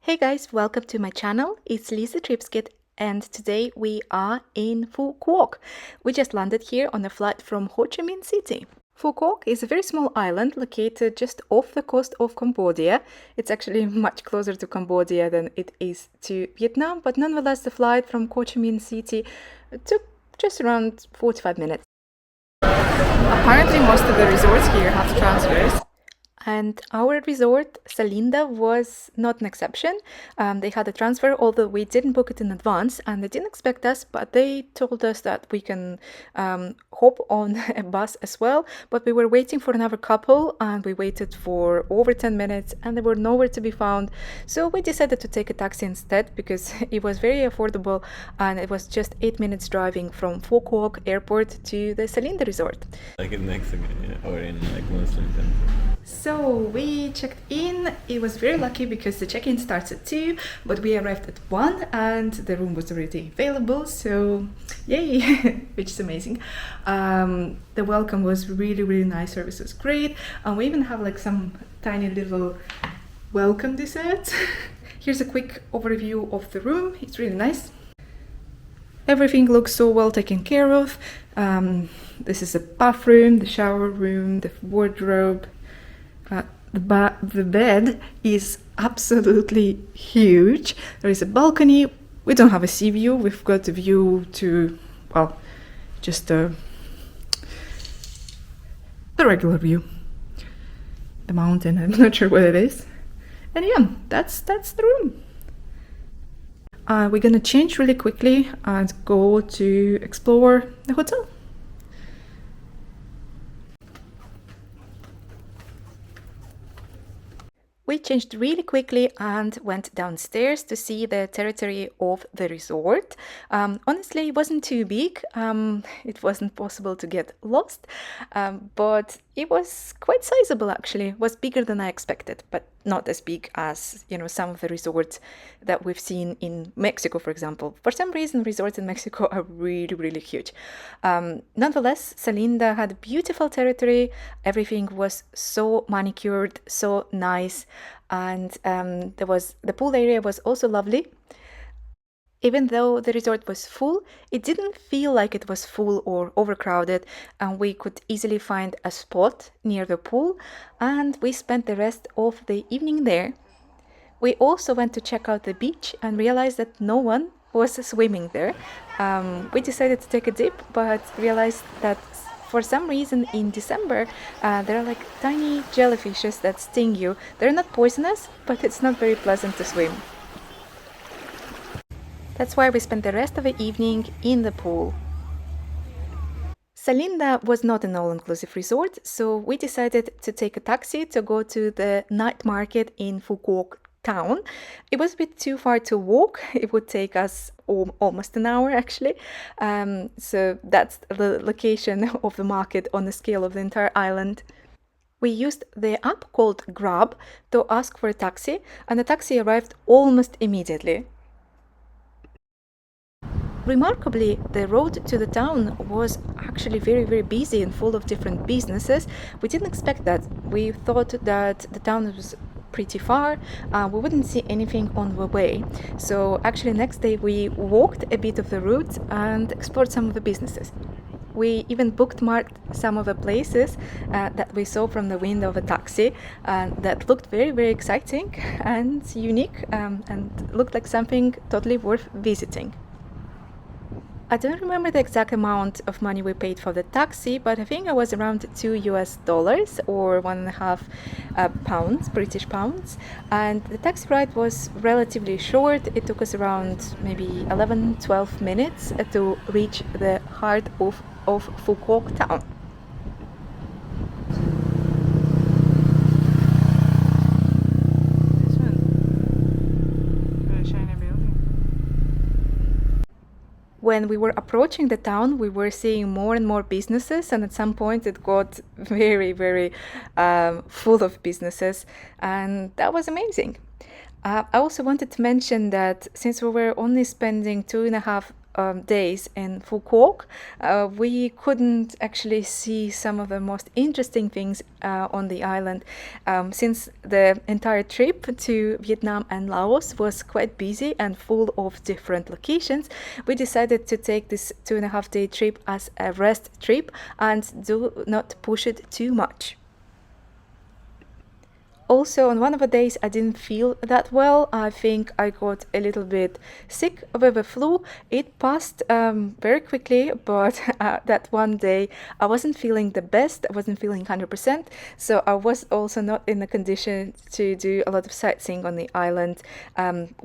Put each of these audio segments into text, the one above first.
Hey guys, welcome to my channel. It's Lisa Tripskit and today we are in Phu Quoc. We just landed here on a flight from Ho Chi Minh City. Phu Quoc is a very small island located just off the coast of Cambodia. It's actually much closer to Cambodia than it is to Vietnam, but nonetheless the flight from Ho Chi Minh City took just around 45 minutes. Apparently most of the resorts here have transfers. And our resort, Salinda, was not an exception. They had a transfer, although we didn't book it in advance and they didn't expect us, but they told us that we can hop on a bus as well. But we were waiting for another couple and we waited for over 10 minutes and they were nowhere to be found. So we decided to take a taxi instead because it was very affordable and it was just 8 minutes driving from Phu Quoc airport to the Salinda resort. Like in Mexico, or in like Muslim countries. So we checked in. It was very lucky because the check-in starts at 2, but we arrived at 1 and the room was already available, so yay, which is amazing. The welcome was really nice, service was great, and we even have like some tiny little welcome desserts. Here's a quick overview of the room. It's really nice. Everything looks so well taken care of. This is the bathroom, the shower room, the wardrobe. The bed is absolutely huge. There is a balcony. We don't have a sea view. We've got a view to, well, just the regular view. The mountain, I'm not sure what it is. And yeah, that's the room. We're gonna change really quickly and go to explore the hotel. We changed really quickly and went downstairs to see the territory of the resort. Honestly, it wasn't too big. It wasn't possible to get lost, but it was quite sizable actually. It was bigger than I expected, but not as big as, you know, some of the resorts that we've seen in Mexico, for example. For some reason, resorts in Mexico are really huge. Nonetheless, Salinda had a beautiful territory. Everything was so manicured, so nice, and the pool area was also lovely. Even though the resort was full, it didn't feel like it was full or overcrowded, and we could easily find a spot near the pool, and we spent the rest of the evening there. We also went to check out the beach and realized that no one was swimming there. We decided to take a dip, but realized that for some reason in December, there are like tiny jellyfishes that sting you. They're not poisonous, but it's not very pleasant to swim. That's why we spent the rest of the evening in the pool. Salinda was not an all-inclusive resort, so we decided to take a taxi to go to the night market in Phu Quoc town. It was a bit too far to walk. It would take us almost an hour actually. So that's the location of the market on the scale of the entire island. We used the app called Grab to ask for a taxi, and the taxi arrived almost immediately. Remarkably, the road to the town was actually very busy and full of different businesses. We didn't expect that. We thought that the town was pretty far. We wouldn't see anything on the way. So actually next day we walked a bit of the route and explored some of the businesses. We even bookmarked some of the places that we saw from the window of a taxi that looked very exciting and unique and looked like something totally worth visiting. I don't remember the exact amount of money we paid for the taxi, but I think it was around $2 or 1.5 pounds, British pounds. And the taxi ride was relatively short. It took us around maybe 11-12 minutes to reach the heart of Phu Quoc town. When we were approaching the town, we were seeing more and more businesses, and at some point it got very full of businesses, and that was amazing. I also wanted to mention that since we were only spending 2.5 days in Phu Quoc, we couldn't actually see some of the most interesting things on the island, since the entire trip to Vietnam and Laos was quite busy and full of different locations. We decided to take this 2.5-day trip as a rest trip and do not push it too much. Also, on one of the days, I didn't feel that well. I think I got a little bit sick with the flu. It passed very quickly, but that one day I wasn't feeling the best. I wasn't feeling 100%. So I was also not in the condition to do a lot of sightseeing on the island.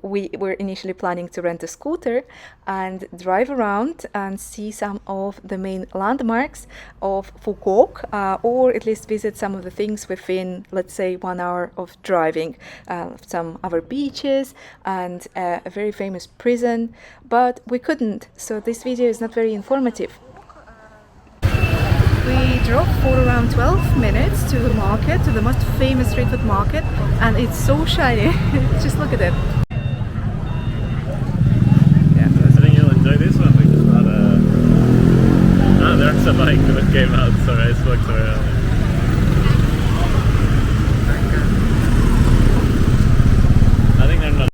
We were initially planning to rent a scooter and drive around and see some of the main landmarks of Phu Quoc, or at least visit some of the things within, let's say, 1 hour of driving, some other beaches and a very famous prison, but we couldn't, so this video is not very informative. We drove for around 12 minutes to the market, to the most famous street food market, and it's so shiny. Just look at it. I think you'll enjoy this one, which is not a... Ah, there's a bike that came out, sorry, I spoke to her. I think they're not...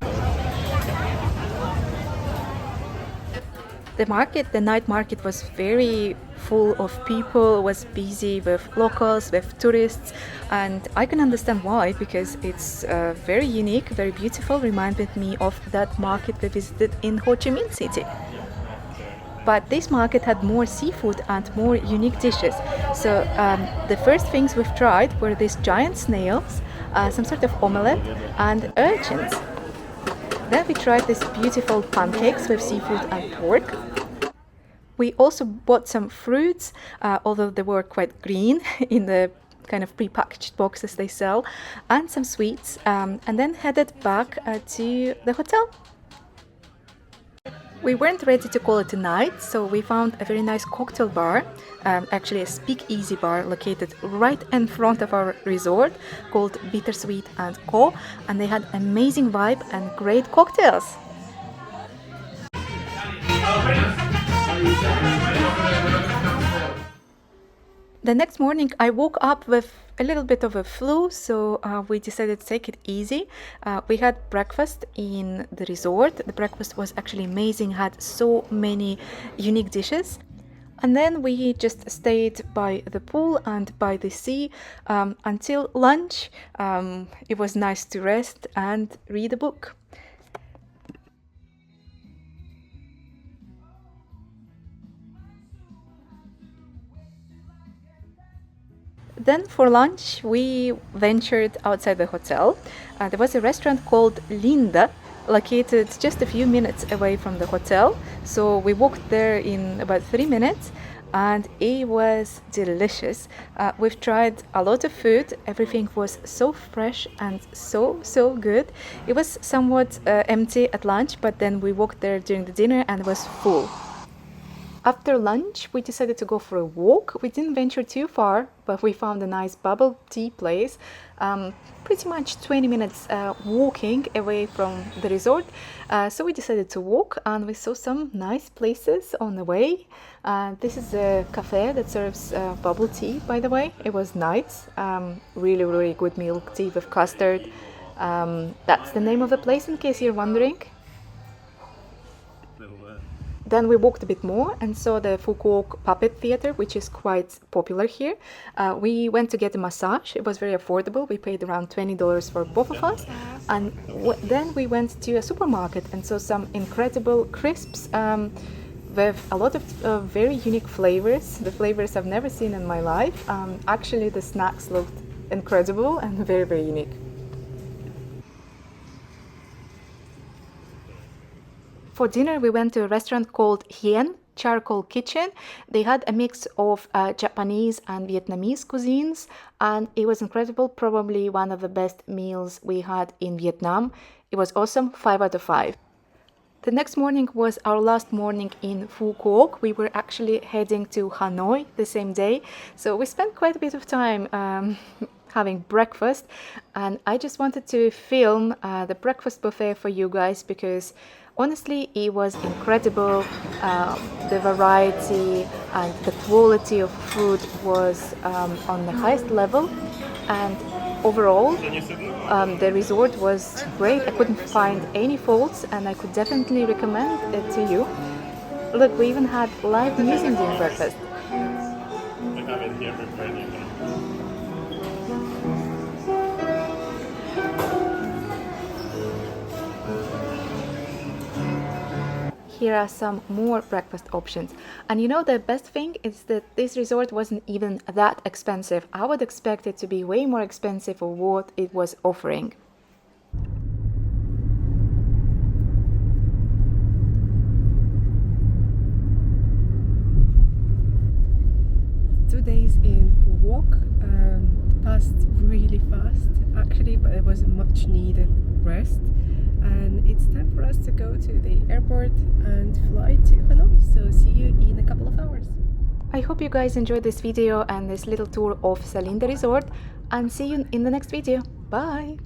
The market, the night market, was very full of people, was busy with locals, with tourists, and I can understand why, because it's very unique, very beautiful, reminded me of that market we visited in Ho Chi Minh City. But this market had more seafood and more unique dishes. So the first things we've tried were these giant snails, some sort of omelette, and urchins. Then we tried these beautiful pancakes with seafood and pork. We also bought some fruits, although they were quite green in the kind of pre-packaged boxes they sell, and some sweets, and then headed back to the hotel. We weren't ready to call it a night, so we found a very nice cocktail bar, actually a speakeasy bar located right in front of our resort, called Bittersweet & Co, and they had amazing vibe and great cocktails. The next morning I woke up with a little bit of a flu, so we decided to take it easy. We had breakfast in the resort. The breakfast was actually amazing, had so many unique dishes. And then we just stayed by the pool and by the sea until lunch. It was nice to rest and read a book. Then for lunch we ventured outside the hotel. There was a restaurant called Linda, located just a few minutes away from the hotel. So we walked there in about 3 minutes and it was delicious. We've tried a lot of food. Everything was so fresh and so good. It was somewhat empty at lunch, but then we walked there during the dinner and it was full. After lunch, we decided to go for a walk. We didn't venture too far, but we found a nice bubble tea place, pretty much 20 minutes walking away from the resort. So we decided to walk, and we saw some nice places on the way. This is a cafe that serves bubble tea, by the way. It was nice, really good milk tea with custard. That's the name of the place, in case you're wondering. Then we walked a bit more and saw the Phu Quoc Puppet Theatre, which is quite popular here. We went to get a massage. It was very affordable. We paid around $20 for both of us. And then we went to a supermarket and saw some incredible crisps with a lot of very unique flavors. The flavors I've never seen in my life. Actually, the snacks looked incredible and very unique. For dinner, we went to a restaurant called Hien Charcoal Kitchen. They had a mix of Japanese and Vietnamese cuisines, and it was incredible. Probably one of the best meals we had in Vietnam. It was awesome, 5 out of 5. The next morning was our last morning in Phu Quoc. We were actually heading to Hanoi the same day, so we spent quite a bit of time having breakfast, and I just wanted to film the breakfast buffet for you guys because Honestly, it was incredible. The variety and the quality of food was on the highest level, and overall, the resort was great. I couldn't find any faults, and I could definitely recommend it to you. Look, we even had live music during breakfast. I have it here prepared. You can. Here are some more breakfast options. And you know, the best thing is that this resort wasn't even that expensive. I would expect it to be way more expensive for what it was offering. 2 days in Phu Quoc passed really fast actually, but it was a much needed rest, and it's time for us to go to the airport and fly to Hanoi. So see you in a couple of hours. I hope you guys enjoyed this video and this little tour of Salinda Resort, and see you in the next video. Bye!